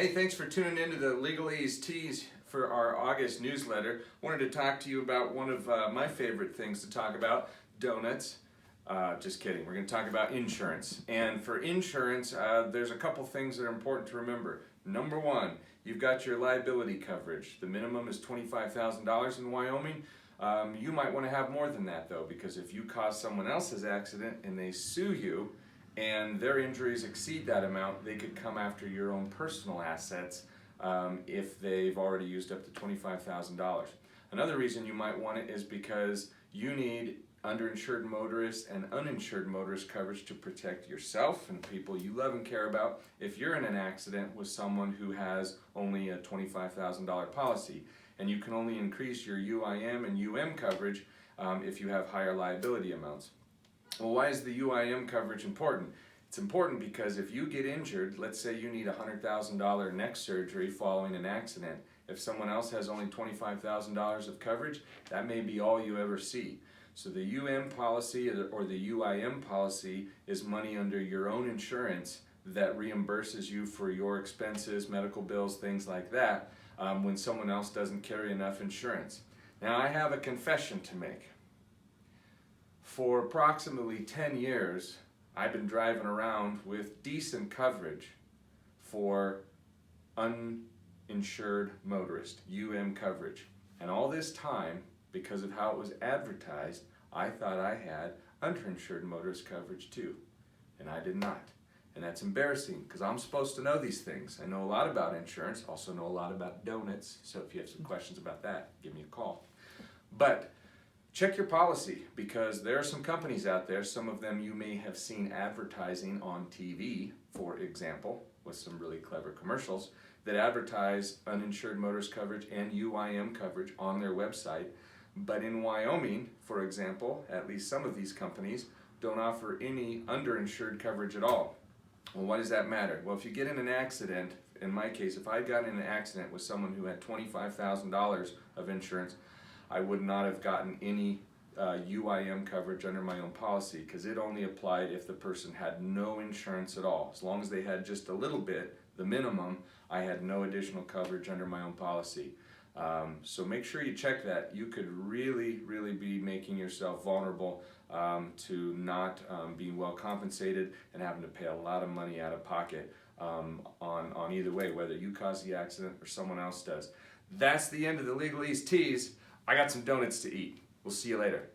Hey, thanks for tuning into the Legalese Tease for our August newsletter. Wanted to talk to you about one of my favorite things to talk about, donuts. Just kidding, we're going to talk about insurance. And for insurance, there's a couple things that are important to remember. Number one, you've got your liability coverage. The minimum is $25,000 in Wyoming. You might want to have more than that though, because if you cause someone else's accident and they sue you, and their injuries exceed that amount, they could come after your own personal assets if they've already used up to $25,000. Another reason you might want it is because you need underinsured motorists and uninsured motorist coverage to protect yourself and people you love and care about if you're in an accident with someone who has only a $25,000 policy. And you can only increase your UIM and UM coverage if you have higher liability amounts. Well, why is the UIM coverage important? It's important because if you get injured, let's say you need $100,000 neck surgery following an accident, if someone else has only $25,000 of coverage, that may be all you ever see. So the UM policy or the UIM policy is money under your own insurance that reimburses you for your expenses, medical bills, things like that, when someone else doesn't carry enough insurance. Now, I have a confession to make. For approximately 10 years, I've been driving around with decent coverage for uninsured motorist, UM coverage. And all this time, because of how it was advertised, I thought I had underinsured motorist coverage too. And I did not. And that's embarrassing because I'm supposed to know these things. I know a lot about insurance, also know a lot about donuts. So if you have some questions about that, give me a call. But check your policy, because there are some companies out there, some of them you may have seen advertising on TV, for example, with some really clever commercials, that advertise uninsured motorist coverage and UIM coverage on their website. But in Wyoming, for example, at least some of these companies don't offer any underinsured coverage at all. Well, why does that matter? Well, if you get in an accident, in my case, if I got in an accident with someone who had $25,000 of insurance, I would not have gotten any UIM coverage under my own policy, because it only applied if the person had no insurance at all. As long as they had just a little bit, the minimum, I had no additional coverage under my own policy. So make sure you check that. You could really be making yourself vulnerable to not being well compensated and having to pay a lot of money out of pocket on either way, whether you cause the accident or someone else does. That's the end of the Legalese Tease. I got some donuts to eat. We'll see you later.